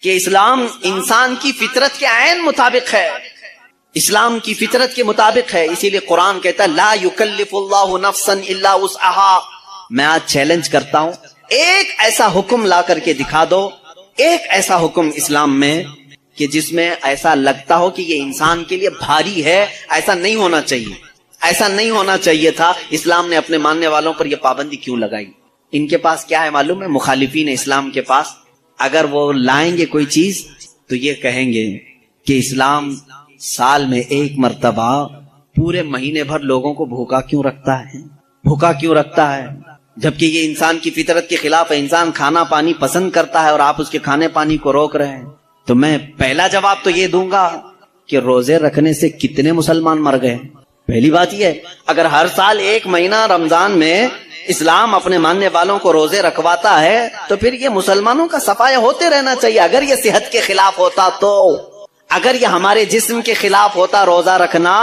کہ اسلام انسان کی فطرت کے عین مطابق ہے، اسلام کی فطرت کے مطابق ہے. اسی لیے قرآن کہتا ہے لا یکلف اللہ نفسا الا وسعها. میں آج چیلنج کرتا ہوں، ایک ایسا حکم لا کر کے دکھا دو، ایک ایسا حکم اسلام میں کہ جس میں ایسا لگتا ہو کہ یہ انسان کے لیے بھاری ہے. ایسا نہیں ہونا چاہیے، ایسا نہیں ہونا چاہیے تھا. اسلام نے اپنے ماننے والوں پر یہ پابندی کیوں لگائی؟ ان کے پاس کیا ہے معلوم ہے؟ مخالفین اسلام کے پاس اگر وہ لائیں گے کوئی چیز تو یہ کہیں گے کہ اسلام سال میں ایک مرتبہ پورے مہینے بھر لوگوں کو بھوکا کیوں رکھتا ہے، بھوکا کیوں رکھتا ہے، جبکہ یہ انسان کی فطرت کے خلاف ہے. انسان کھانا پانی پسند کرتا ہے اور آپ اس کے کھانے پانی کو روک رہے ہیں. تو میں پہلا جواب تو یہ دوں گا کہ روزے رکھنے سے کتنے مسلمان مر گئے. پہلی بات یہ ہے، اگر ہر سال ایک مہینہ رمضان میں اسلام اپنے ماننے والوں کو روزے رکھواتا ہے تو پھر یہ مسلمانوں کا صفایا ہوتے رہنا چاہیے. اگر یہ صحت کے خلاف ہوتا، تو اگر یہ ہمارے جسم کے خلاف ہوتا روزہ رکھنا،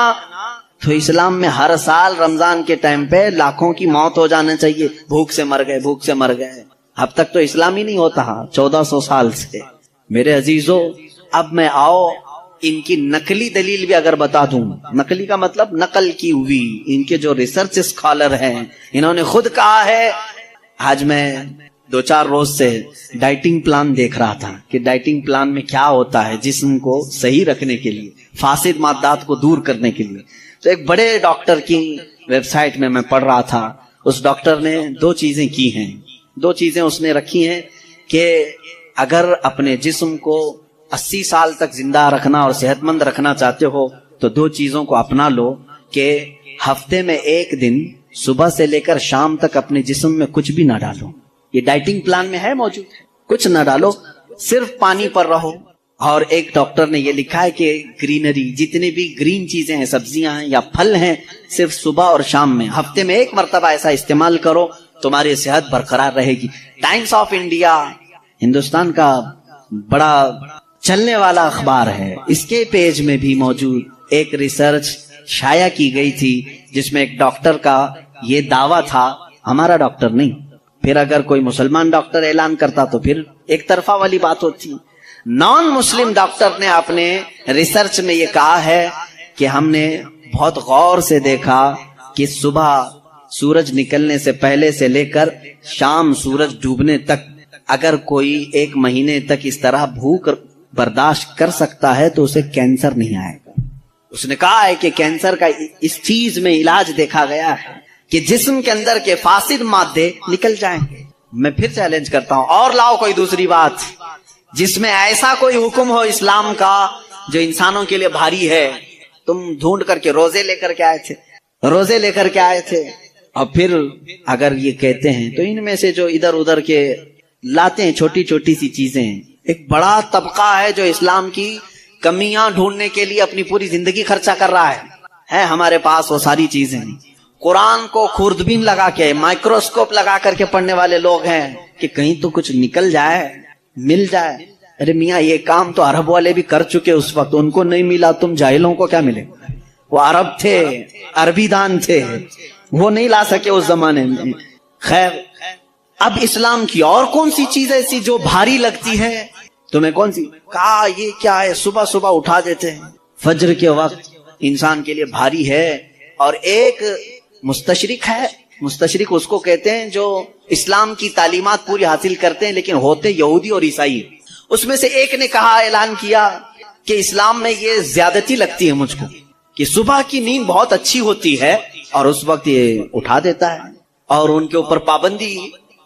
تو اسلام میں ہر سال رمضان کے ٹائم پہ لاکھوں کی موت ہو جانا چاہیے. بھوک سے مر گئے، بھوک سے مر گئے. اب تک تو اسلام ہی نہیں ہوتا 1400 سال سے. میرے عزیزو، اب میں آؤ ان کی نقلی دلیل بھی اگر بتا دوں. نقلی کا مطلب نقل کی ہوئی. ان کے جو ریسرچ اسکالر ہیں انہوں نے خود کہا ہے. آج میں 2-4 روز سے ڈائٹنگ پلان دیکھ رہا تھا کہ ڈائٹنگ پلان میں کیا ہوتا ہے جسم کو صحیح رکھنے کے لیے، فاسد مادات کو دور کرنے کے لیے. تو ایک بڑے ڈاکٹر کی ویب سائٹ میں پڑھ رہا تھا. اس ڈاکٹر نے 2 چیزیں کی ہیں، 2 چیزیں اس نے رکھی ہیں کہ اگر اپنے جسم کو 80 سال تک زندہ رکھنا اور صحت مند رکھنا چاہتے ہو تو 2 چیزوں کو اپنا لو کہ ہفتے میں 1 دن صبح سے لے کر شام تک اپنے جسم میں کچھ بھی نہ ڈالو. یہ ڈائٹنگ پلان میں ہے موجود ہے. کچھ نہ ڈالو، صرف پانی پر رہو. اور ایک ڈاکٹر نے یہ لکھا ہے کہ گرینری، جتنی بھی گرین چیزیں ہیں، سبزیاں ہیں یا پھل ہیں، صرف صبح اور شام میں ہفتے میں 1 مرتبہ ایسا استعمال کرو، تمہاری صحت برقرار رہے گی. ٹائمز آف انڈیا ہندوستان کا بڑا چلنے والا اخبار ہے. اس کے پیج میں بھی موجود ایک ریسرچ شائع کی گئی تھی جس میں ایک ڈاکٹر کا یہ دعویٰ تھا، ہمارا ڈاکٹر نہیں، پھر اگر کوئی مسلمان ڈاکٹر اعلان کرتا تو پھر ایک طرفہ والی بات ہوتی. نان مسلم ڈاکٹر نے اپنے ریسرچ میں یہ کہا ہے کہ ہم نے بہت غور سے دیکھا کہ صبح سورج نکلنے سے پہلے سے لے کر شام سورج ڈوبنے تک اگر کوئی 1 مہینے تک اس طرح بھوک برداشت کر سکتا ہے تو اسے کینسر نہیں آئے گا. اس نے کہا ہے کہ کینسر کا اس چیز میں علاج دیکھا گیا ہے کہ جسم کے اندر کے فاسد مادے نکل جائیں. میں پھر چیلنج کرتا ہوں، اور لاؤ کوئی دوسری بات جس میں ایسا کوئی حکم ہو اسلام کا جو انسانوں کے لیے بھاری ہے. تم ڈھونڈ کر کے روزے لے کر کے آئے تھے، روزے لے کر کے آئے تھے. اور پھر اگر یہ کہتے ہیں تو ان میں سے جو ادھر ادھر کے لاتے ہیں چھوٹی چھوٹی سی چیزیں، ایک بڑا طبقہ ہے جو اسلام کی کمیاں ڈھونڈنے کے لیے اپنی پوری زندگی خرچہ کر رہا ہے. ہمارے پاس وہ ساری چیزیں. قرآن کو خوردبین لگا کے، مائکروسکوپ لگا کر کے پڑھنے والے لوگ ہیں کہ کہیں تو کچھ نکل جائے، مل جائے. ارے میاں، یہ کام تو عرب والے بھی کر چکے اس وقت، ان کو نہیں ملا، تم جاہلوں کو کیا ملے؟ وہ عرب تھے، عربی دان تھے، وہ نہیں لا سکے اس زمانے میں. خیر، اب اسلام کی اور کون سی چیز ایسی جو بھاری لگتی ہے تمہیں؟ کون سی؟ کہا یہ کیا ہے، صبح صبح اٹھا دیتے ہیں فجر کے وقت، انسان کے لیے بھاری ہے. اور ایک مستشرق ہے، مستشرق اس کو کہتے ہیں جو اسلام کی تعلیمات پوری حاصل کرتے ہیں لیکن ہوتے یہودی اور عیسائی. اس میں سے ایک نے کہا، اعلان کیا کہ اسلام میں یہ زیادتی لگتی ہے مجھ کو کہ صبح کی نیند بہت اچھی ہوتی ہے اور اس وقت یہ اٹھا دیتا ہے. اور ان کے اوپر پابندی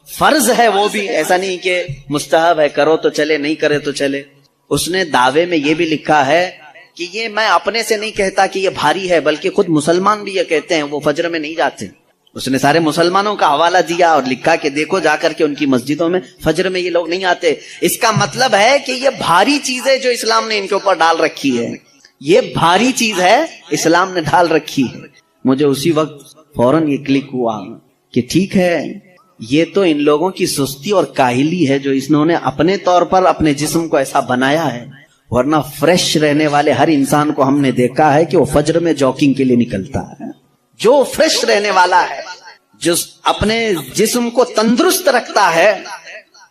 فرض ہے، وہ بھی ایسا نہیں کہ مستحب ہے، کرو تو چلے، نہیں کرے تو چلے. اس نے دعوے میں یہ بھی لکھا ہے کہ یہ میں اپنے سے نہیں کہتا کہ یہ بھاری ہے، بلکہ خود مسلمان بھی یہ کہتے ہیں، وہ فجر میں نہیں جاتے. اس نے سارے مسلمانوں کا حوالہ دیا اور لکھا کہ دیکھو جا کر کے ان کی مسجدوں میں فجر میں یہ لوگ نہیں آتے. اس کا مطلب ہے کہ یہ بھاری چیز ہے جو اسلام نے ان کے اوپر ڈال رکھی ہے، یہ بھاری چیز ہے اسلام نے ڈال رکھی ہے. مجھے اسی وقت فوراً یہ کلک ہوا کہ ٹھیک ہے، یہ تو ان لوگوں کی سستی اور کاہلی ہے جو انہوں نے اپنے طور پر اپنے جسم کو ایسا بنایا ہے. ورنہ فریش رہنے والے ہر انسان کو ہم نے دیکھا ہے کہ وہ فجر میں جاگنگ کے لیے نکلتا ہے. جو فریش رہنے والا ہے، جو اپنے جسم کو تندرست رکھتا ہے،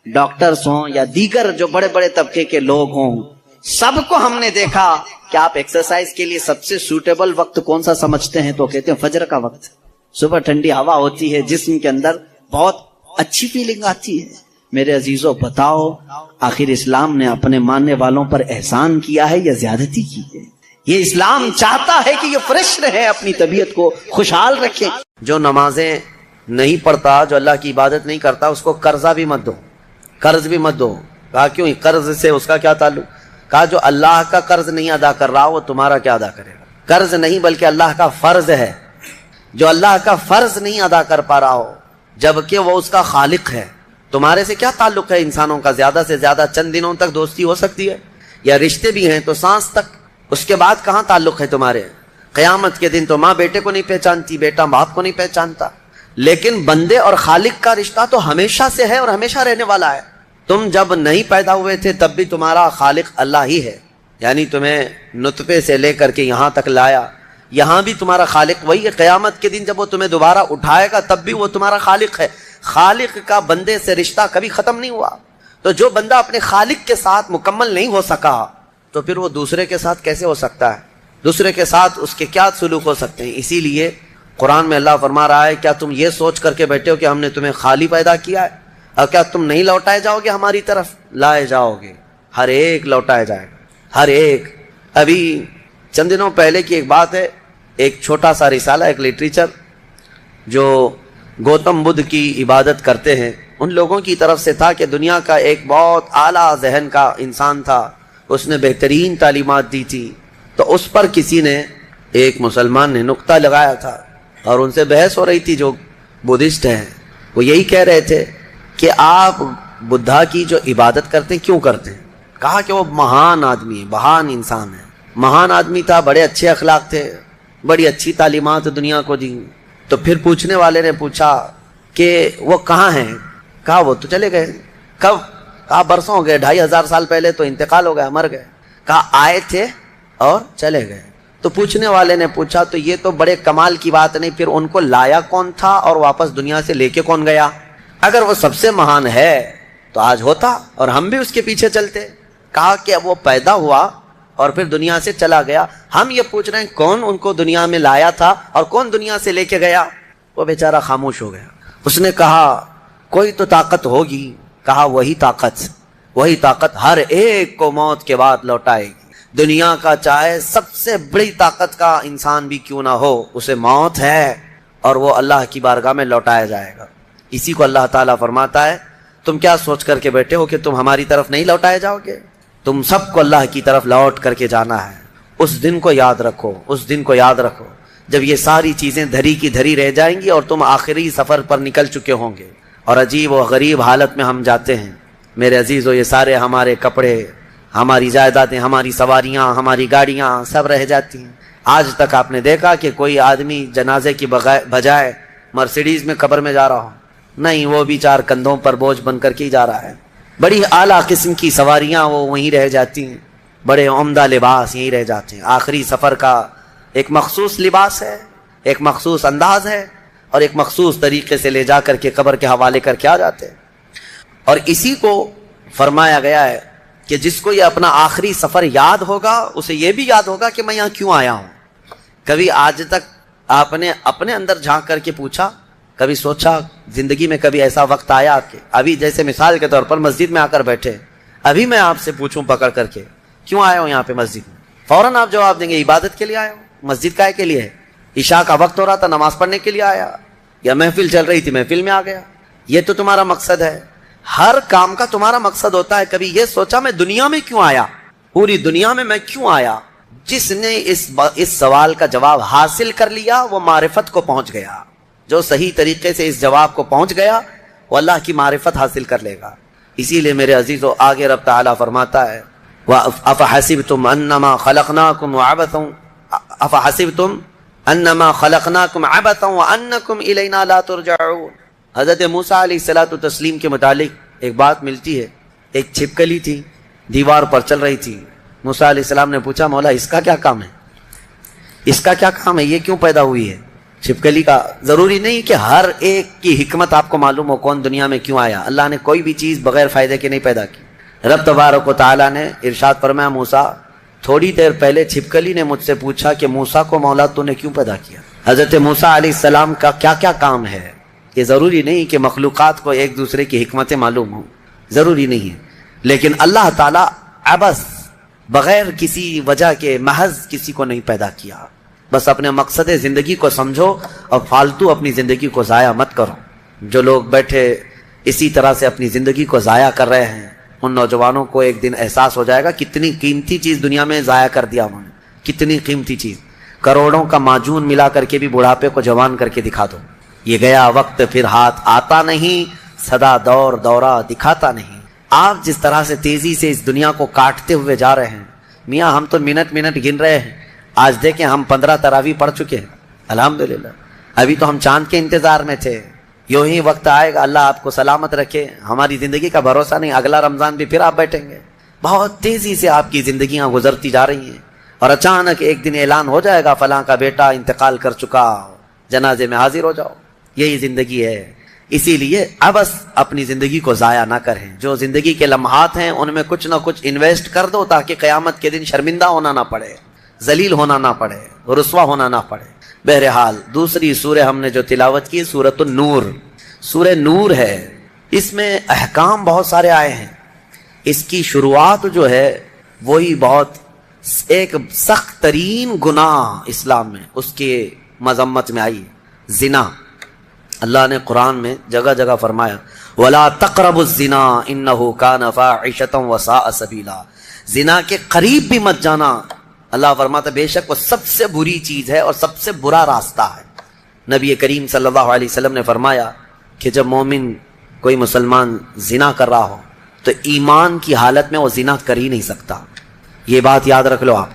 ڈاکٹرز ہوں یا دیگر جو بڑے بڑے طبقے کے لوگ ہوں، سب کو ہم نے دیکھا کہ آپ ایکسرسائز کے لیے سب سے سوٹیبل وقت کون سا سمجھتے ہیں؟ تو کہتے ہیں فجر کا وقت. صبح ٹھنڈی ہوا ہوتی ہے، جسم کے اندر بہت اچھی فیلنگ آتی ہے. میرے عزیزوں بتاؤ، آخر اسلام نے اپنے ماننے والوں پر احسان کیا ہے یا زیادتی کی ہے؟ یہ اسلام چاہتا ہے کہ یہ فریش رہے، اپنی طبیعت کو خوشحال رکھے. جو نمازیں نہیں پڑھتا، جو اللہ کی عبادت نہیں کرتا، اس کو قرضہ بھی مت دو، قرض بھی مت دو. کہا کیوں؟ قرض سے اس کا کیا تعلق؟ کہا جو اللہ کا قرض نہیں ادا کر رہا وہ تمہارا کیا ادا کرے گا؟ قرض نہیں بلکہ اللہ کا فرض ہے. جو اللہ کا فرض نہیں ادا کر پا رہا ہو جبکہ وہ اس کا خالق ہے، تمہارے سے کیا تعلق ہے؟ انسانوں کا زیادہ سے زیادہ چند دنوں تک دوستی ہو سکتی ہے، یا رشتے بھی ہیں تو سانس تک. اس کے بعد کہاں تعلق ہے تمہارے؟ قیامت کے دن تو ماں بیٹے کو نہیں پہچانتی، بیٹا باپ کو نہیں پہچانتا. لیکن بندے اور خالق کا رشتہ تو ہمیشہ سے ہے اور ہمیشہ رہنے والا ہے. تم جب نہیں پیدا ہوئے تھے تب بھی تمہارا خالق اللہ ہی ہے، یعنی تمہیں نطفے سے لے کر کے یہاں تک لایا، یہاں بھی تمہارا خالق وہی ہے. قیامت کے دن جب وہ تمہیں دوبارہ اٹھائے گا تب بھی وہ تمہارا خالق ہے. خالق کا بندے سے رشتہ کبھی ختم نہیں ہوا. تو جو بندہ اپنے خالق کے ساتھ مکمل نہیں ہو سکا تو پھر وہ دوسرے کے ساتھ کیسے ہو سکتا ہے؟ دوسرے کے ساتھ اس کے کیا سلوک ہو سکتے ہیں؟ اسی لیے قرآن میں اللہ فرما رہا ہے کیا تم یہ سوچ کر کے بیٹھے ہو کہ ہم نے تمہیں خالی پیدا کیا ہے اور کیا تم نہیں لوٹائے جاؤ گے؟ ہماری طرف لائے جاؤ گے، ہر ایک لوٹائے جائے گا، ہر ایک. ابھی چند دنوں پہلے کی ایک بات ہے، ایک چھوٹا سا رسالہ، ایک لٹریچر جو گوتم بدھ کی عبادت کرتے ہیں ان لوگوں کی طرف سے تھا کہ دنیا کا ایک بہت اعلیٰ ذہن کا انسان تھا، اس نے بہترین تعلیمات دی تھی. تو اس پر کسی نے، ایک مسلمان نے نقطہ لگایا تھا اور ان سے بحث ہو رہی تھی جو بدھسٹ ہیں. وہ یہی کہہ رہے تھے کہ آپ بدھا کی جو عبادت کرتے ہیں کیوں کرتے ہیں؟ کہا کہ وہ مہان آدمی، مہان انسان ہے، مہان آدمی تھا، بڑے اچھے اخلاق تھے، بڑی اچھی تعلیمات دنیا کو دی. تو پھر پوچھنے والے نے پوچھا کہ وہ کہاں ہیں؟ کہا وہ تو چلے گئے. کب؟ کہا برسوں ہو گئے، 2500 سال پہلے تو انتقال ہو گیا، مر گئے. کہا آئے تھے اور چلے گئے. تو پوچھنے والے نے پوچھا تو یہ تو بڑے کمال کی بات نہیں، پھر ان کو لایا کون تھا اور واپس دنیا سے لے کے کون گیا؟ اگر وہ سب سے مہان ہے تو آج ہوتا اور ہم بھی اس کے پیچھے چلتے. کہا کہ وہ پیدا ہوا اور پھر دنیا سے چلا گیا. ہم یہ پوچھ رہے ہیں کون ان کو دنیا میں لایا تھا اور کون دنیا سے لے کے گیا؟ وہ بیچارہ خاموش ہو گیا. اس نے کہا کوئی تو طاقت ہوگی. کہا وہی طاقت ہر ایک کو موت کے بعد لوٹائے گی. دنیا کا چاہے سب سے بڑی طاقت کا انسان بھی کیوں نہ ہو، اسے موت ہے اور وہ اللہ کی بارگاہ میں لوٹایا جائے گا. اسی کو اللہ تعالیٰ فرماتا ہے تم کیا سوچ کر کے بیٹھے ہو کہ تم ہماری طرف نہیں لوٹائے جاؤ گے؟ تم سب کو اللہ کی طرف لوٹ کر کے جانا ہے. اس دن کو یاد رکھو، اس دن کو یاد رکھو جب یہ ساری چیزیں دھری کی دھری رہ جائیں گی اور تم آخری سفر پر نکل چکے ہوں گے اور عجیب و غریب حالت میں ہم جاتے ہیں. میرے عزیزو، یہ سارے ہمارے کپڑے، ہماری جائیدادیں، ہماری سواریاں، ہماری گاڑیاں سب رہ جاتی ہیں. آج تک آپ نے دیکھا کہ کوئی آدمی جنازے کی بجائے مرسیڈیز میں قبر میں جا رہا ہو؟ نہیں، وہ بھی 4 کندھوں پر بوجھ بن کر کے ہی جا رہا ہے. بڑی اعلیٰ قسم کی سواریاں وہ وہیں رہ جاتی ہیں، بڑے عمدہ لباس یہیں رہ جاتے ہیں. آخری سفر کا ایک مخصوص لباس ہے، ایک مخصوص انداز ہے اور ایک مخصوص طریقے سے لے جا کر کے قبر کے حوالے کر کے آ جاتے ہیں. اور اسی کو فرمایا گیا ہے کہ جس کو یہ اپنا آخری سفر یاد ہوگا اسے یہ بھی یاد ہوگا کہ میں یہاں کیوں آیا ہوں. کبھی آج تک آپ نے اپنے اندر جھانک کر کے پوچھا، کبھی سوچا زندگی میں کبھی ایسا وقت آیا کہ ابھی جیسے مثال کے طور پر مسجد میں آ کر بیٹھے، ابھی میں آپ سے پوچھوں پکڑ کر کے کیوں آئے ہو یہاں پہ مسجد میں، فوراً آپ جواب دیں گے عبادت کے لیے آئے ہو. مسجد کا کے لیے ہے، عشاء کا وقت ہو رہا تھا نماز پڑھنے کے لیے آیا، یا محفل چل رہی تھی محفل میں آ گیا. یہ تو تمہارا مقصد ہے. ہر کام کا تمہارا مقصد ہوتا ہے. کبھی یہ سوچا میں دنیا میں کیوں آیا، پوری دنیا میں کیوں آیا؟ جس نے اس سوال کا جواب حاصل کر لیا وہ معرفت کو پہنچ گیا. جو صحیح طریقے سے اس جواب کو پہنچ گیا وہ اللہ کی معرفت حاصل کر لے گا. اسی لیے میرے عزیزو آگے رب تعالیٰ فرماتا ہے أَفَحَسِبْتُمْ أَنَّمَا خَلَقْنَاكُمْ عَبَثًا وَأَنَّكُمْ إِلَيْنَا لَا تُرْجَعُونَ. حضرت موسیٰ علیہ السلام کے متعلق ایک بات ملتی ہے. ایک چھپکلی تھی دیوار پر چل رہی تھی. موسیٰ علیہ السلام نے پوچھا مولا اس کا کیا کام ہے، اس کا کیا کام ہے، یہ کیوں پیدا ہوئی ہے؟ چھپکلی کا ضروری نہیں کہ ہر ایک کی حکمت آپ کو معلوم ہو کون دنیا میں کیوں آیا. اللہ نے کوئی بھی چیز بغیر فائدے کے نہیں پیدا کی. رب تبارک و تعالیٰ نے ارشاد فرمایا موسیٰ تھوڑی دیر پہلے چھپکلی نے مجھ سے پوچھا کہ موسیٰ کو مولا تو نے کیوں پیدا کیا. حضرت موسیٰ علیہ السلام کا کیا کیا کام ہے. یہ ضروری نہیں کہ مخلوقات کو ایک دوسرے کی حکمتیں معلوم ہوں, ضروری نہیں ہے, لیکن اللہ تعالیٰ عبث بغیر کسی وجہ کے محض کسی کو نہیں پیدا کیا. بس اپنے مقصد زندگی کو سمجھو اور فالتو اپنی زندگی کو ضائع مت کرو. جو لوگ بیٹھے اسی طرح سے اپنی زندگی کو ضائع کر رہے ہیں ان نوجوانوں کو ایک دن احساس ہو جائے گا کتنی قیمتی چیز دنیا میں ضائع کر دیا انہوں نے, کتنی قیمتی چیز. کروڑوں کا معجون ملا کر کے بھی بڑھاپے کو جوان کر کے دکھا دو. یہ گیا وقت پھر ہاتھ آتا نہیں, سدا دور دورہ دکھاتا نہیں. آپ جس طرح سے تیزی سے اس دنیا کو کاٹتے ہوئے جا رہے ہیں, میاں ہم تو منٹ منٹ گن رہے ہیں. آج دیکھیں ہم 15 تراویح پڑھ چکے ہیں الحمدللہ. ابھی تو ہم چاند کے انتظار میں تھے. یوں ہی وقت آئے گا, اللہ آپ کو سلامت رکھے, ہماری زندگی کا بھروسہ نہیں, اگلا رمضان بھی پھر آپ بیٹھیں گے. بہت تیزی سے آپ کی زندگیاں گزرتی جا رہی ہیں اور اچانک ایک دن اعلان ہو جائے گا فلاں کا بیٹا انتقال کر چکا, جنازے میں حاضر ہو جاؤ. یہی زندگی ہے. اسی لیے ابس اپنی زندگی کو ضائع نہ کریں. جو زندگی کے لمحات ہیں ان میں کچھ نہ کچھ انویسٹ کر دو تاکہ قیامت کے دن شرمندہ ہونا نہ پڑے, ذلیل ہونا نہ پڑے, رسوا ہونا نہ پڑے. بہرحال دوسری سورہ ہم نے جو تلاوت کی سورۃ النور, سورہ نور ہے. اس میں احکام بہت سارے آئے ہیں. اس کی شروعات جو ہے وہی بہت ایک سخت ترین گناہ اسلام میں اس کے مذمت میں آئی, زنا. اللہ نے قرآن میں جگہ جگہ فرمایا وَلَا تَقْرَبُوا الزِّنَا إِنَّهُ كَانَ فَاحِشَةً وَسَاءَ سَبِيلًا. زنا کے قریب بھی مت جانا. اللہ فرماتا بے شک وہ سب سے بری چیز ہے اور سب سے برا راستہ ہے. نبی کریم صلی اللہ علیہ وسلم نے فرمایا کہ جب مومن کوئی مسلمان زنا کر رہا ہو تو ایمان کی حالت میں وہ زنا کر ہی نہیں سکتا. یہ بات یاد رکھ لو آپ,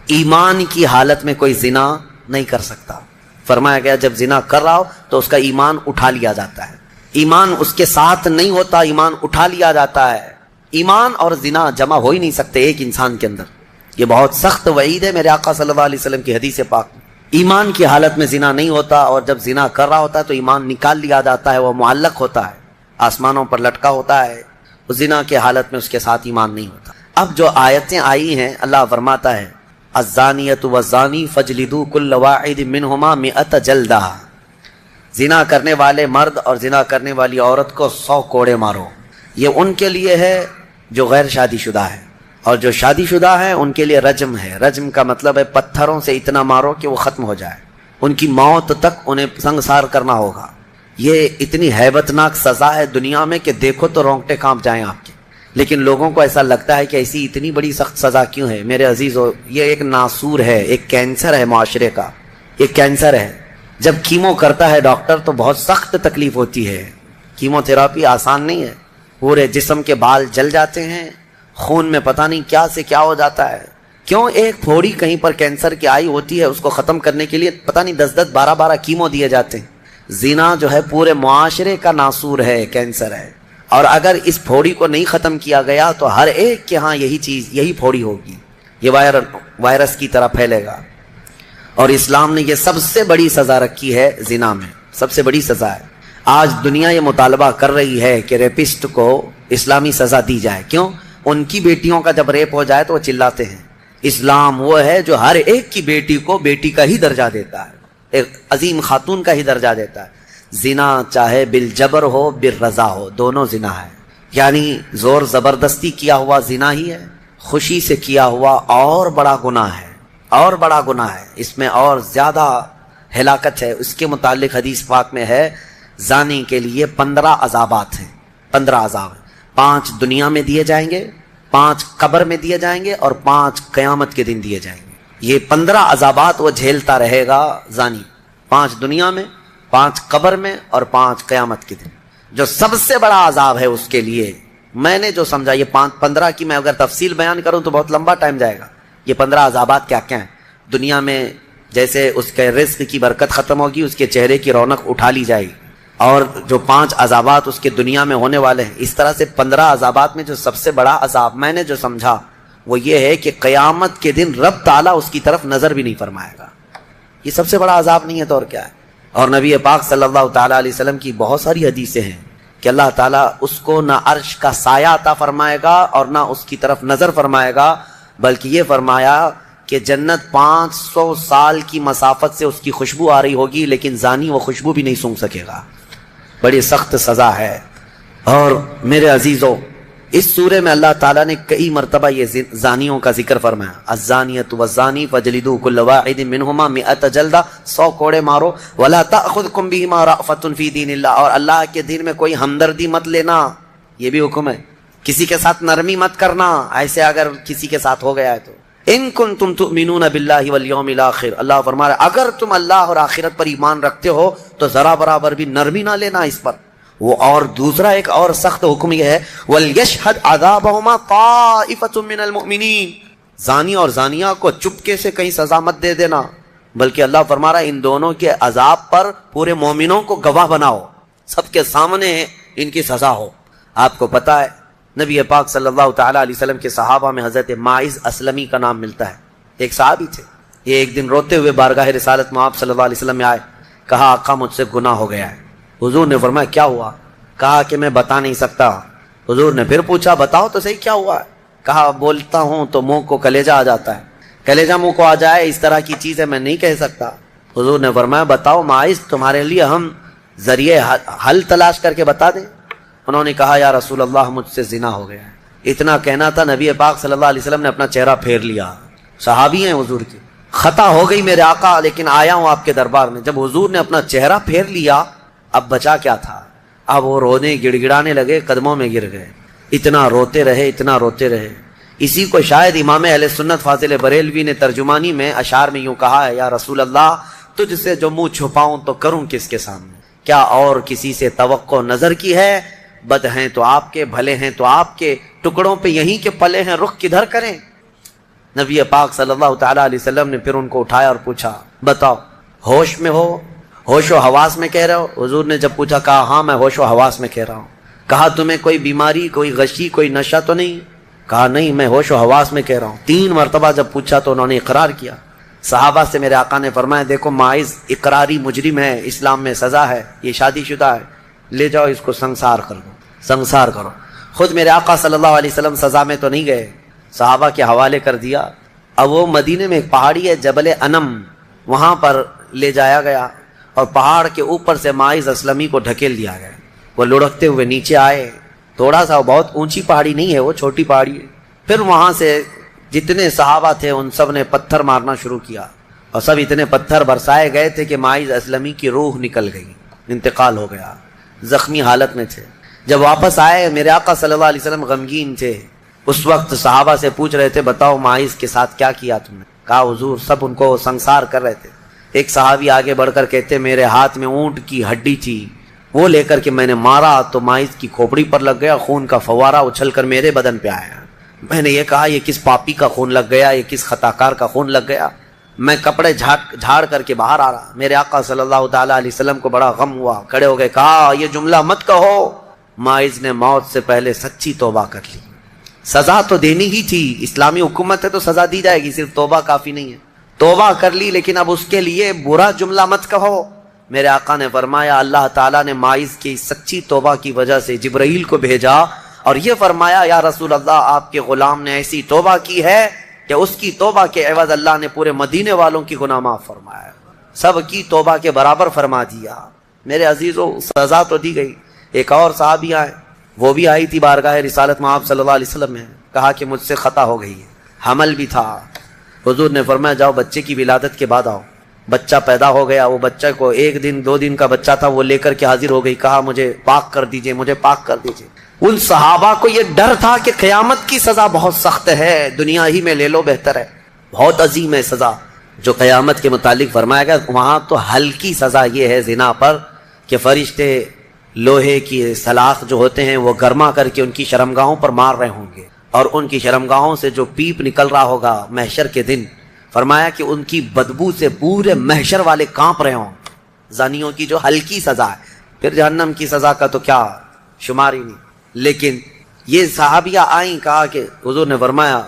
ایمان کی حالت میں کوئی زنا نہیں کر سکتا. فرمایا گیا جب زنا کر رہا ہو تو اس کا ایمان اٹھا لیا جاتا ہے. ایمان اس کے ساتھ نہیں ہوتا, ایمان اٹھا لیا جاتا ہے. ایمان اور زنا جمع ہو ہی نہیں سکتے ایک انسان کے اندر. یہ بہت سخت وعید ہے میرے آقا صلی اللہ علیہ وسلم کی حدیث پاک. ایمان کی حالت میں زنا نہیں ہوتا اور جب زنا کر رہا ہوتا ہے تو ایمان نکال لیا جاتا ہے, وہ معلق ہوتا ہے, آسمانوں پر لٹکا ہوتا ہے. زنا کے حالت میں اس کے ساتھ ایمان نہیں ہوتا. اب جو آیتیں آئی ہیں اللہ فرماتا ہے الزانیۃ والزانی فجلدوا کل واحد منہما 100 جلدہ. زنا کرنے والے مرد اور زنا کرنے والی عورت کو 100 کوڑے مارو. یہ ان کے لیے ہے جو غیر شادی شدہ ہے, اور جو شادی شدہ ہیں ان کے لیے رجم ہے. رجم کا مطلب ہے پتھروں سے اتنا مارو کہ وہ ختم ہو جائے, ان کی موت تک انہیں سنگسار کرنا ہوگا. یہ اتنی ہیبت ناک سزا ہے دنیا میں کہ دیکھو تو رونگٹے کانپ جائیں آپ کے. لیکن لوگوں کو ایسا لگتا ہے کہ ایسی اتنی بڑی سخت سزا کیوں ہے. میرے عزیزو, یہ ایک ناسور ہے, ایک کینسر ہے معاشرے کا, ایک کینسر ہے. جب کیمو کرتا ہے ڈاکٹر تو بہت سخت تکلیف ہوتی ہے. کیمو تھراپی آسان نہیں ہے. پورے جسم کے بال جل جاتے ہیں, خون میں پتہ نہیں کیا سے کیا ہو جاتا ہے. کیوں؟ ایک پھوڑی کہیں پر کینسر کی آئی ہوتی ہے, اس کو ختم کرنے کے لیے پتہ نہیں 10 12 کیمو دیے جاتے ہیں. زنا جو ہے پورے معاشرے کا ناسور ہے, کینسر ہے. اور اگر اس پھوڑی کو نہیں ختم کیا گیا تو ہر ایک کے ہاں یہی چیز, یہی پھوڑی ہوگی. یہ وائرس کی طرح پھیلے گا. اور اسلام نے یہ سب سے بڑی سزا رکھی ہے زنا میں, سب سے بڑی سزا ہے. آج دنیا یہ مطالبہ کر رہی ہے کہ ریپسٹ کو اسلامی سزا دی جائے. کیوں؟ ان کی بیٹیوں کا جب ریپ ہو جائے تو وہ چلاتے ہیں. اسلام وہ ہے جو ہر ایک کی بیٹی کو بیٹی کا ہی درجہ دیتا ہے, ایک عظیم خاتون کا ہی درجہ دیتا ہے. زنا چاہے بالجبر ہو بالرضا ہو, دونوں زنا ہے. یعنی زور زبردستی کیا ہوا زنا ہی ہے, خوشی سے کیا ہوا اور بڑا گناہ ہے, اور بڑا گناہ ہے. اس میں اور زیادہ ہلاکت ہے. اس کے متعلق حدیث پاک میں ہے زانی کے لیے 15 عذابات ہیں. 15 عذاب ہیں. 5 دنیا میں دیے جائیں گے, 5 قبر میں دیے جائیں گے, اور 5 قیامت کے دن دیے جائیں گے. یہ 15 عذابات وہ جھیلتا رہے گا زانی. 5 دنیا میں, 5 قبر میں, اور 5 قیامت کے دن. جو سب سے بڑا عذاب ہے اس کے لیے, میں نے جو سمجھا, یہ 15 کی میں اگر تفصیل بیان کروں تو بہت لمبا ٹائم جائے گا. یہ 15 عذابات کیا کیا ہیں دنیا میں؟ جیسے اس کے رزق کی برکت ختم ہوگی, اس کے چہرے کی رونق اٹھا لی جائے گی. اور جو 5 عذابات اس کے دنیا میں ہونے والے ہیں, اس طرح سے 15 عذابات میں جو سب سے بڑا عذاب میں نے جو سمجھا وہ یہ ہے کہ قیامت کے دن رب تعالیٰ اس کی طرف نظر بھی نہیں فرمائے گا. یہ سب سے بڑا عذاب نہیں ہے تو اور کیا ہے؟ اور نبی پاک صلی اللہ تعالیٰ علیہ وسلم کی بہت ساری حدیثیں ہیں کہ اللہ تعالیٰ اس کو نہ عرش کا سایہ عطا فرمائے گا اور نہ اس کی طرف نظر فرمائے گا، بلکہ یہ فرمایا کہ جنت 500 سال کی مسافت سے اس کی خوشبو آ رہی ہوگی، لیکن زانی وہ خوشبو بھی نہیں سونگھ سکے گا۔ بڑی سخت سزا ہے۔ اور میرے عزیزو، اس سورے میں اللہ تعالیٰ نے کئی مرتبہ یہ زانیوں کا ذکر فرمایا، الزانیۃ والزانی فجلدوا کل واحد منہما 100 جلدہ، 100 کوڑے مارو، ولا تأخذکم بہما رأفۃ فی دین اللہ، اور اللہ کے دین میں کوئی ہمدردی مت لینا، یہ بھی حکم ہے۔ کسی کے ساتھ نرمی مت کرنا، ایسے اگر کسی کے ساتھ ہو گیا ہے تو۔ ان کنتم تؤمنون باللہ والیوم الاخر، اللہ فرما رہا ہے اگر تم اللہ اور آخرت پر ایمان رکھتے ہو تو ذرا برابر بھی نرمی نہ لینا اس پر۔ وہ اور دوسرا ایک اور سخت حکم یہ ہے، وَلْيَشْهَدْ عَذَابَهُمَا طَائِفَةٌ مِّنَ الْمُؤْمِنِينَ، زانی اور زانیہ کو چپکے سے کہیں سزا مت دے دینا، بلکہ اللہ فرما رہا ہے ان دونوں کے عذاب پر پورے مومنوں کو گواہ بناؤ، سب کے سامنے ان کی سزا ہو۔ آپ کو پتا ہے نبی پاک صلی اللہ تعالیٰ علیہ وسلم کے صحابہ میں حضرت ماعز اسلمی کا نام ملتا ہے، ایک صحابی تھے۔ یہ ایک دن روتے ہوئے بارگاہ رسالت میں آپ صلی اللہ علیہ وسلم میں آئے، کہا آقا مجھ سے گناہ ہو گیا ہے۔ حضور نے فرمایا کیا ہوا؟ کہا کہ میں بتا نہیں سکتا۔ حضور نے پھر پوچھا بتاؤ تو صحیح کیا ہوا ہے؟ کہا بولتا ہوں تو منہ کو کلیجہ آ جاتا ہے، کلیجہ منہ کو آ جائے اس طرح کی چیز ہے میں نہیں کہہ سکتا۔ حضور نے فرمایا بتاؤ ماعز تمہارے لیے ہم ذریعے حل تلاش کر کے بتا دیں؟ انہوں نے کہا یا رسول اللہ مجھ سے زنا ہو گیا ہے۔ اتنا کہنا تھا نبی پاک صلی اللہ علیہ وسلم نے اپنا چہرہ پھیر لیا، صحابی ہیں حضور کے، خطا ہو گئی میرے آقا لیکن آیا ہوں آپ کے دربار میں۔ جب حضور نے اپنا چہرہ پھیر لیا اب بچا کیا تھا؟ اب وہ رونے گڑ گڑانے لگے، قدموں میں گر گئے، اتنا روتے رہے اتنا روتے رہے۔ اسی کو شاید امام اہل سنت فاضل بریلوی نے ترجمانی میں اشعار میں یوں کہا ہے، یا رسول اللہ تجھ سے جو منہ چھپاؤں تو کروں کس کے سامنے، کیا اور کسی سے توقع نظر کی ہے؟ بد ہیں تو آپ کے، بھلے ہیں تو آپ کے، ٹکڑوں پہ یہیں کے پلے ہیں، رخ کدھر کریں؟ نبی پاک صلی اللہ تعالیٰ علیہ وسلم نے پھر ان کو اٹھایا اور پوچھا بتاؤ ہوش میں ہو، ہوش و حواس میں کہہ رہے ہو؟ حضور نے جب پوچھا کہا ہاں میں ہوش و حواس میں کہہ رہا ہوں۔ کہا تمہیں کوئی بیماری، کوئی غشی، کوئی نشہ تو نہیں؟ کہا نہیں میں ہوش و حواس میں کہہ رہا ہوں۔ 3 مرتبہ جب پوچھا تو انہوں نے اقرار کیا۔ صحابہ سے میرے آقا نے فرمایا دیکھو ماعز اقراری مجرم ہے، اسلام میں سزا ہے، یہ شادی شدہ ہے، لے جاؤ اس کو سنسار کر دو، سنسار کرو۔ خود میرے آقا صلی اللہ علیہ وسلم سزا میں تو نہیں گئے، صحابہ کے حوالے کر دیا۔ اب وہ مدینے میں ایک پہاڑی ہے جبل انم، وہاں پر لے جایا گیا اور پہاڑ کے اوپر سے ماعز اسلمی کو ڈھکیل دیا گیا۔ وہ لڑکتے ہوئے نیچے آئے، تھوڑا سا بہت اونچی پہاڑی نہیں ہے، وہ چھوٹی پہاڑی ہے۔ پھر وہاں سے جتنے صحابہ تھے ان سب نے پتھر مارنا شروع کیا اور سب اتنے پتھر برسائے گئے تھے کہ ماعز اسلمی کی روح نکل گئی، انتقال ہو گیا، زخمی حالت میں تھے۔ جب واپس آئے میرے آقا صلی اللہ علیہ وسلم غمگین تھے۔ اس وقت صحابہ سے پوچھ رہے تھے بتاؤ ماعز کے ساتھ کیا کیا تم نے؟ کہا حضور سب ان کو سنسار کر رہے تھے۔ ایک صحابی آگے بڑھ کر کہتے میرے ہاتھ میں اونٹ کی ہڈی تھی، وہ لے کر کے میں نے مارا تو ماعز کی کھوپڑی پر لگ گیا، خون کا فوارہ اچھل کر میرے بدن پہ آیا۔ میں نے یہ کہا یہ کس پاپی کا خون لگ گیا، یہ کس خطا کار کا خون لگ گیا؟ میں کپڑے جھاڑ کر کے باہر آ رہا، میرے آقا صلی اللہ تعالیٰ علیہ وسلم کو بڑا غم ہوا، کھڑے ہو گئے، کہا یہ جملہ مت کہو، ماعز نے موت سے پہلے سچی توبہ کر لی۔ سزا تو دینی ہی تھی، اسلامی حکومت ہے تو سزا دی جائے گی، صرف توبہ کافی نہیں ہے۔ توبہ کر لی لیکن اب اس کے لیے برا جملہ مت کہو۔ میرے آقا نے فرمایا اللہ تعالیٰ نے ماعز کی سچی توبہ کی وجہ سے جبرائیل کو بھیجا اور یہ فرمایا یا رسول اللہ آپ کے غلام نے ایسی توبہ کی ہے کہ اس کی توبہ کے عوض اللہ نے پورے مدینے والوں کی گناہ معاف فرمایا، سب کی توبہ کے برابر فرما دیا۔ میرے عزیزو سزا تو دی گئی۔ ایک اور صحابی آئے، وہ بھی آئی تھی بارگاہ رسالت میں آپ صلی اللہ علیہ وسلم میں، کہا کہ مجھ سے خطا ہو گئی ہے، حمل بھی تھا۔ حضور نے فرمایا جاؤ بچے کی ولادت کے بعد آؤ۔ بچہ پیدا ہو گیا، وہ بچہ کو 1 دن 2 دن کا بچہ تھا، وہ لے کر کے حاضر ہو گئی، کہا مجھے پاک کر دیجئے، مجھے پاک کر دیجئے۔ ان صحابہ کو یہ ڈر تھا کہ قیامت کی سزا بہت سخت ہے، دنیا ہی میں لے لو بہتر ہے، بہت عظیم ہے سزا جو قیامت کے متعلق فرمایا گیا۔ وہاں تو ہلکی سزا یہ ہے زنا پر کہ فرشتے لوہے کی سلاخ جو ہوتے ہیں وہ گرما کر کے ان کی شرمگاہوں پر مار رہے ہوں گے اور ان کی شرمگاہوں سے جو پیپ نکل رہا ہوگا محشر کے دن، فرمایا کہ ان کی بدبو سے پورے محشر والے کانپ رہے ہوں۔ زانیوں کی جو ہلکی سزا ہے، پھر جہنم کی سزا کا تو کیا شمار ہی نہیں۔ لیکن یہ صحابیہ آئیں، کہا کہ حضور نے فرمایا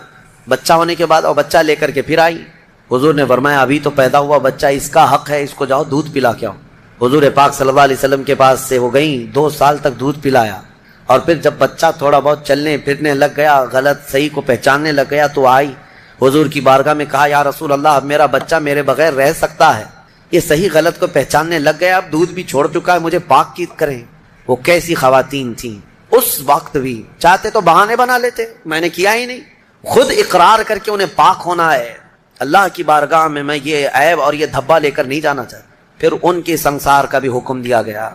بچہ ہونے کے بعد اور بچہ لے کر کے پھر آئی۔ حضور نے فرمایا ابھی تو پیدا ہوا بچہ، اس کا حق ہے، اس کو جاؤ دودھ پلا کے آؤ۔ حضور پاک صلی اللہ علیہ وسلم کے پاس سے وہ گئیں، 2 سال تک دودھ پلایا، اور پھر جب بچہ تھوڑا بہت چلنے پھرنے لگ گیا، غلط صحیح کو پہچاننے لگ گیا، تو آئی حضور کی بارگاہ میں، کہا یا رسول اللہ اب میرا بچہ میرے بغیر رہ سکتا ہے، یہ صحیح غلط کو پہچاننے لگ گیا، اب دودھ بھی چھوڑ چکا ہے، مجھے پاک کی کریں۔ وہ کیسی خواتین تھیں اس وقت بھی، چاہتے تو بہانے بنا لیتے، میں نے کیا ہی نہیں، خود اقرار کر کے انہیں پاک ہونا ہے، اللہ کی بارگاہ میں یہ عیب اور یہ دھبا لے کر نہیں جانا چاہتا۔ پھر ان کے سنسار کا بھی حکم دیا گیا،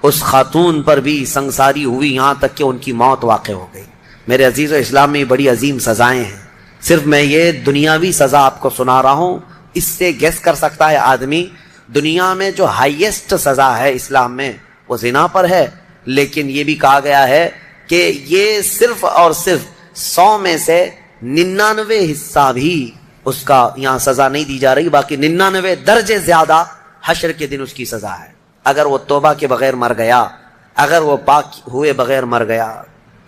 اس خاتون پر بھی سنساری ہوئی، یہاں تک کہ ان کی موت واقع ہو گئی۔ میرے عزیز و اسلام میں بڑی عظیم سزائیں ہیں، صرف میں یہ دنیاوی سزا آپ کو سنا رہا ہوں، اس سے گیس کر سکتا ہے آدمی دنیا میں جو ہائیسٹ سزا ہے اسلام میں وہ زنا پر ہے، لیکن یہ بھی کہا گیا ہے کہ یہ صرف اور صرف 100 میں سے 99 حصہ بھی اس کا یہاں سزا نہیں دی جا رہی، باقی 99 درجے زیادہ حشر کے دن اس کی سزا ہے۔ اگر وہ توبہ کے بغیر مر گیا، اگر وہ پاک ہوئے بغیر مر گیا،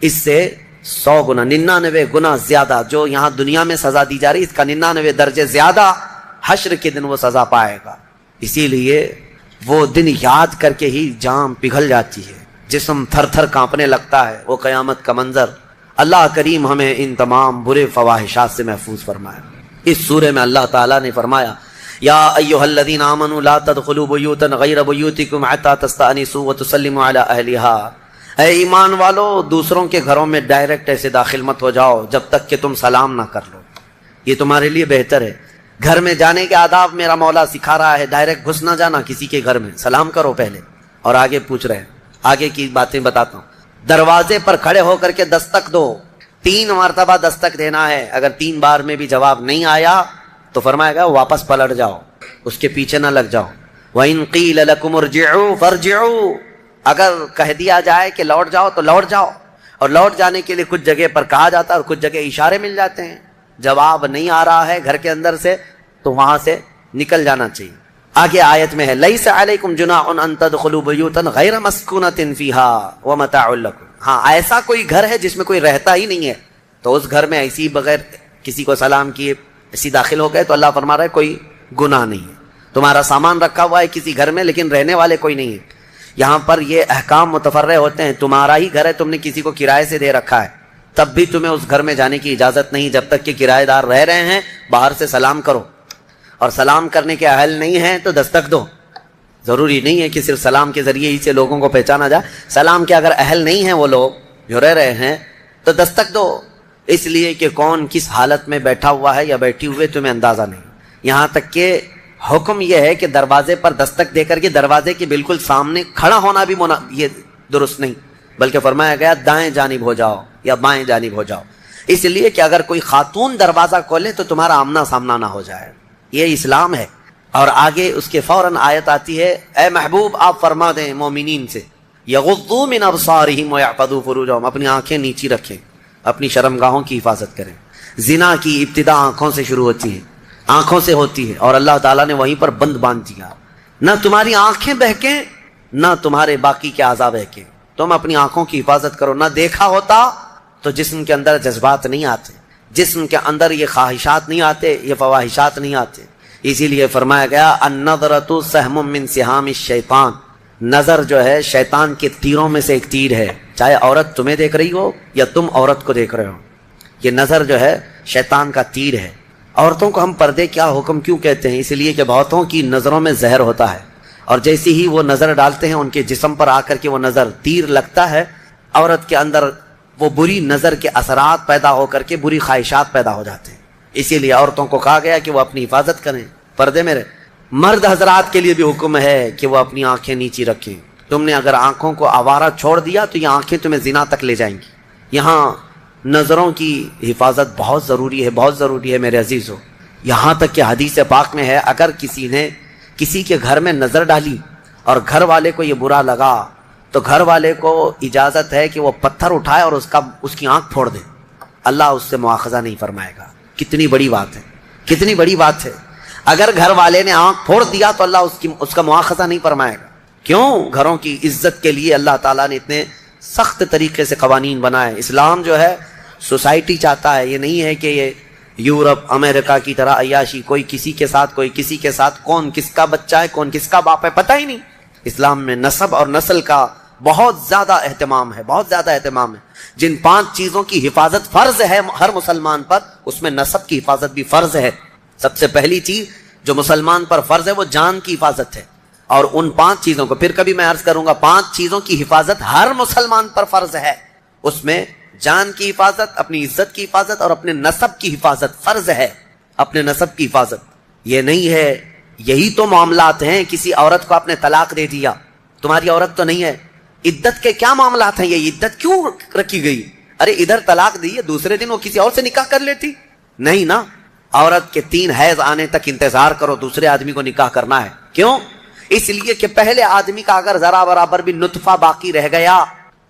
اس سے 100 گنا 99 گنا زیادہ جو یہاں دنیا میں سزا دی جا رہی، اس کا 99 درجے زیادہ حشر کے دن وہ سزا پائے گا۔ اسی لیے وہ دن یاد کر کے ہی جان پگھل جاتی ہے، جسم تھر تھر کانپنے لگتا ہے، وہ قیامت کا منظر۔ اللہ کریم ہمیں ان تمام برے فواحشات سے محفوظ فرمائے۔ اس سورے میں اللہ تعالیٰ نے فرمایا یا ایھا الذین آمنوا لا تدخلوا بیوتا غیر بیوتکم حتی تستأنسوا وتسلموا علی اہلہا، اے ایمان والو دوسروں کے گھروں میں ڈائریکٹ ایسے داخل مت ہو جاؤ جب تک کہ تم سلام نہ کر لو، یہ تمہارے لیے بہتر ہے۔ گھر میں جانے کے آداب میرا مولا سکھا رہا ہے، ڈائریکٹ گھس نہ جانا کسی کے گھر میں، سلام کرو پہلے۔ اور آگے پوچھ رہے ہیں، آگے کی باتیں بتاتا ہوں۔ دروازے پر کھڑے ہو کر کے دستک دو، 3 مرتبہ دستک دینا ہے، اگر 3 بار میں بھی جواب نہیں آیا تو فرمایا گیا واپس پلٹ جاؤ، اس کے پیچھے نہ لگ جاؤ۔ وَإِن قِيلَ لَكُمُ ارْجِعُوا فَارْجِعُوا، اگر کہہ دیا جائے کہ لوٹ جاؤ تو لوٹ جاؤ، اور لوٹ جانے کے لیے کچھ جگہ پر کہا جاتا ہے اور کچھ جگہ اشارے مل جاتے ہیں۔ جواب نہیں آ رہا ہے گھر کے اندر سے تو وہاں سے نکل جانا چاہیے۔ آگے آیت میں ہے لَيْسَ عَلَيْكُمْ جُنَاحٌ أَن تَدْخُلُوا بُيُوتًا غَيْرَ مَسْكُونَةٍ فِيهَا وَمَتَاعٌ لَكُمْ، ہاں ایسا کوئی گھر ہے جس میں کوئی رہتا ہی نہیں ہے تو اس گھر میں ایسی بغیر کسی کو سلام کیے ایسی داخل ہو گئے تو اللہ فرما رہا ہے کوئی گناہ نہیں ہے۔ تمہارا سامان رکھا ہوا ہے کسی گھر میں لیکن رہنے والے کوئی نہیں ہے، یہاں پر یہ احکام متفرع ہوتے ہیں۔ تمہارا ہی گھر ہے، تم نے کسی کو کرائے سے دے رکھا ہے، تب بھی تمہیں اس گھر میں جانے کی اجازت نہیں جب تک کہ کرایہ دار رہ رہے ہیں۔ باہر سے سلام کرو، اور سلام کرنے کے اہل نہیں ہیں تو دستک دو۔ ضروری نہیں ہے کہ صرف سلام کے ذریعے ہی سے لوگوں کو پہچانا جائے، سلام کے اگر اہل نہیں ہیں وہ لوگ جو رہ رہے ہیں تو دستک دو، اس لیے کہ کون کس حالت میں بیٹھا ہوا ہے یا بیٹھی ہوئے تمہیں اندازہ نہیں۔ یہاں تک کہ حکم یہ ہے کہ دروازے پر دستک دے کر کے دروازے کے بالکل سامنے کھڑا ہونا بھی یہ درست نہیں، بلکہ فرمایا گیا دائیں جانب ہو جاؤ یا بائیں جانب ہو جاؤ، اس لیے کہ اگر کوئی خاتون دروازہ کھولے تو تمہارا آمنا سامنا نہ ہو جائے، یہ اسلام ہے۔ اور آگے اس کے فوراً آیت آتی ہے اے محبوب آپ فرما دیں مومنین سے یغضوا من ابصارہم ویحفظوا فروجہم، اپنی آنکھیں نیچی رکھیں، اپنی شرمگاہوں کی حفاظت کریں۔ زنا کی ابتدا آنکھوں سے شروع ہوتی ہے، آنکھوں سے ہوتی ہے، اور اللہ تعالیٰ نے وہیں پر بند باندھ دیا، نہ تمہاری آنکھیں بہکیں نہ تمہارے باقی کے اعضاء بہکیں، تم اپنی آنکھوں کی حفاظت کرو۔ نہ دیکھا ہوتا تو جسم کے اندر جذبات نہیں آتے، جسم کے اندر یہ خواہشات نہیں آتے، یہ فواہشات نہیں آتے، اسی لیے فرمایا گیا النظرۃ سہم من سہام الشیطان، نظر جو ہے شیطان کے تیروں میں سے ایک تیر ہے، چاہے عورت تمہیں دیکھ رہی ہو یا تم عورت کو دیکھ رہے ہو، یہ نظر جو ہے شیطان کا تیر ہے۔ عورتوں کو ہم پردے کیا حکم کیوں کہتے ہیں؟ اس لیے کہ بہتوں کی نظروں میں زہر ہوتا ہے، اور جیسی ہی وہ نظر ڈالتے ہیں ان کے جسم پر آ کر کے وہ نظر تیر لگتا ہے، عورت کے اندر وہ بری نظر کے اثرات پیدا ہو کر کے بری خواہشات پیدا ہو جاتے ہیں۔ اسی لیے عورتوں کو کہا گیا کہ وہ اپنی حفاظت کریں، پردے میں رہیں۔ مرد حضرات کے لیے بھی حکم ہے کہ وہ اپنی آنکھیں نیچی رکھیں۔ تم نے اگر آنکھوں کو آوارہ چھوڑ دیا تو یہ آنکھیں تمہیں زنا تک لے جائیں گی۔ یہاں نظروں کی حفاظت بہت ضروری ہے، بہت ضروری ہے میرے عزیزو، یہاں تک کہ حدیث پاک میں ہے اگر کسی نے کسی کے گھر میں نظر ڈالی اور گھر والے کو یہ برا لگا تو گھر والے کو اجازت ہے کہ وہ پتھر اٹھائے اور اس کی آنکھ پھوڑ دے، اللہ اس سے مواخذہ نہیں فرمائے گا۔ کتنی بڑی بات ہے، کتنی بڑی بات ہے۔ اگر گھر والے نے آنکھ پھوڑ دیا تو اللہ اس کا مواخذہ نہیں فرمائے گا۔ کیوں؟ گھروں کی عزت کے لیے اللہ تعالیٰ نے اتنے سخت طریقے سے قوانین بنائے۔ اسلام جو ہے سوسائٹی چاہتا ہے، یہ نہیں ہے کہ یہ یورپ امریکہ کی طرح عیاشی، کوئی کسی کے ساتھ کوئی کسی کے ساتھ، کون کس کا بچہ ہے کون کس کا باپ ہے پتہ ہی نہیں۔ اسلام میں نسب اور نسل کا بہت زیادہ اہتمام ہے، بہت زیادہ اہتمام ہے۔ جن 5 چیزوں کی حفاظت فرض ہے ہر مسلمان پر، اس میں نسب کی حفاظت بھی فرض ہے۔ سب سے پہلی چیز جو مسلمان پر فرض ہے وہ جان کی حفاظت ہے، اور ان 5 چیزوں کو پھر کبھی میں عرض کروں گا، 5 چیزوں کی حفاظت ہر مسلمان پر فرض ہے۔ اس میں جان کی حفاظت، اپنی عزت کی حفاظت اور اپنے نسب کی حفاظت فرض ہے۔ اپنے نسب کی حفاظت یہ نہیں ہے، یہی تو معاملات ہیں، کسی عورت کو آپ نے طلاق دے دیا، تمہاری عورت تو نہیں ہے، عدت کے کیا معاملات ہیں؟ یہ عدت کیوں رکھی گئی؟ ارے ادھر طلاق دی ہے، دوسرے دن وہ کسی اور سے نکاح کر لیتی؟ نہیں نا، عورت کے 3 حیض آنے تک انتظار کرو، دوسرے آدمی کو نکاح کرنا ہے۔ کیوں؟ اس لیے کہ پہلے آدمی کا اگر ذرا برابر بھی نطفہ باقی رہ گیا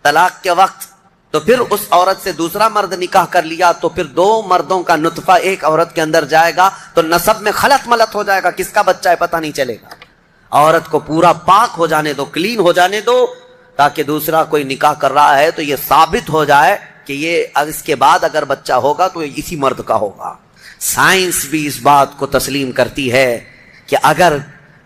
طلاق کے وقت، تو پھر اس عورت سے دوسرا مرد نکاح کر لیا تو پھر 2 مردوں کا نطفہ ایک عورت کے اندر جائے گا تو نسب میں خلط ملط ہو جائے گا، کس کا بچہ ہے پتہ نہیں چلے گا۔ عورت کو پورا پاک ہو جانے دو، کلین ہو جانے دو، تاکہ دوسرا کوئی نکاح کر رہا ہے تو یہ ثابت ہو جائے کہ یہ اس کے بعد اگر بچہ ہوگا تو یہ اسی مرد کا ہوگا۔ سائنس بھی اس بات کو تسلیم کرتی ہے کہ اگر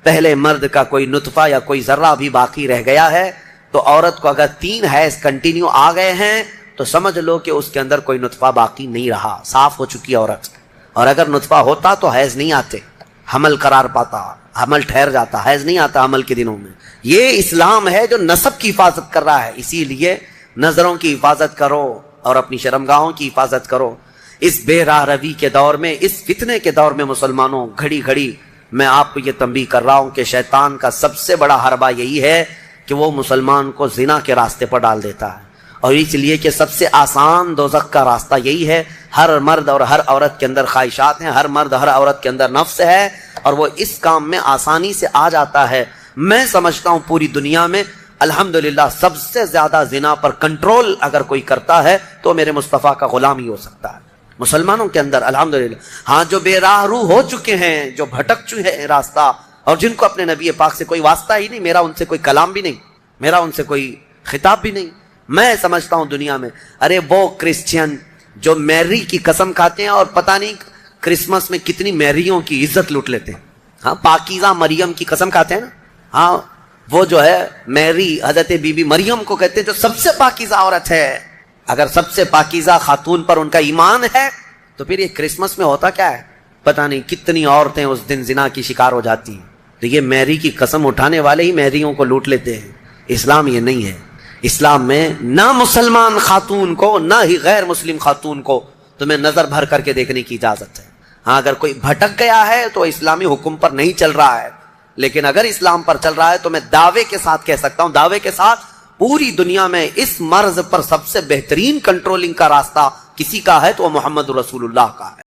پہلے مرد کا کوئی نطفہ یا کوئی ذرہ بھی باقی رہ گیا ہے تو عورت کو اگر 3 حیض کنٹینیو آ گئے ہیں تو سمجھ لو کہ اس کے اندر کوئی نطفہ باقی نہیں رہا، صاف ہو چکی عورت۔ اور اگر نطفہ ہوتا تو حیض نہیں آتے، حمل قرار پاتا، حمل ٹھہر جاتا، حیض نہیں آتا حمل کے دنوں میں۔ یہ اسلام ہے جو نسب کی حفاظت کر رہا ہے، اسی لیے نظروں کی حفاظت کرو اور اپنی شرمگاہوں کی حفاظت کرو۔ اس بے راہ روی کے دور میں، اس فتنے کے دور میں مسلمانوں، گھڑی گھڑی میں آپ کو یہ تنبیہ کر رہا ہوں کہ شیطان کا سب سے بڑا حربہ یہی ہے کہ وہ مسلمان کو زنا کے راستے پر ڈال دیتا ہے، اور اس لیے کہ سب سے آسان دوزخ کا راستہ یہی ہے۔ ہر مرد اور ہر عورت کے اندر خواہشات ہیں، ہر مرد ہر عورت کے اندر نفس ہے، اور وہ اس کام میں آسانی سے آ جاتا ہے۔ میں سمجھتا ہوں پوری دنیا میں الحمدللہ سب سے زیادہ زنا پر کنٹرول اگر کوئی کرتا ہے تو میرے مصطفیٰ کا غلام ہی ہو سکتا ہے مسلمانوں کے اندر، الحمدللہ۔ ہاں، جو بے راہ رو ہو چکے ہیں، جو بھٹک چکے ہیں راستہ، اور جن کو اپنے نبی پاک سے کوئی واسطہ ہی نہیں، میرا ان سے کوئی کلام بھی نہیں، میرا ان سے کوئی خطاب بھی نہیں، میں سمجھتا ہوں دنیا میں، ارے وہ کرسچین جو میری کی قسم کھاتے ہیں اور پتہ نہیں کرسمس میں کتنی میریوں کی عزت لوٹ لیتے ہیں، ہاں، پاکیزہ مریم کی قسم کھاتے ہیں نا، ہاں، وہ جو ہے میری حضرت بی بی مریم کو کہتے ہیں جو سب سے پاکیزہ عورت ہے۔ اگر سب سے پاکیزہ خاتون پر ان کا ایمان ہے تو پھر یہ کرسمس میں ہوتا کیا ہے؟ پتہ نہیں کتنی عورتیں اس دن زنا کی شکار ہو جاتی ہیں۔ تو یہ میری کی قسم اٹھانے والے ہی میریوں کو لوٹ لیتے ہیں۔ اسلام یہ نہیں ہے، اسلام میں نہ مسلمان خاتون کو نہ ہی غیر مسلم خاتون کو تمہیں نظر بھر کر کے دیکھنے کی اجازت ہے۔ ہاں، اگر کوئی بھٹک گیا ہے تو اسلامی حکم پر نہیں چل رہا ہے، لیکن اگر اسلام پر چل رہا ہے تو میں دعوے کے ساتھ کہہ سکتا ہوں، دعوے کے ساتھ، پوری دنیا میں اس مرض پر سب سے بہترین کنٹرولنگ کا راستہ کسی کا ہے تو وہ محمد رسول اللہ کا ہے۔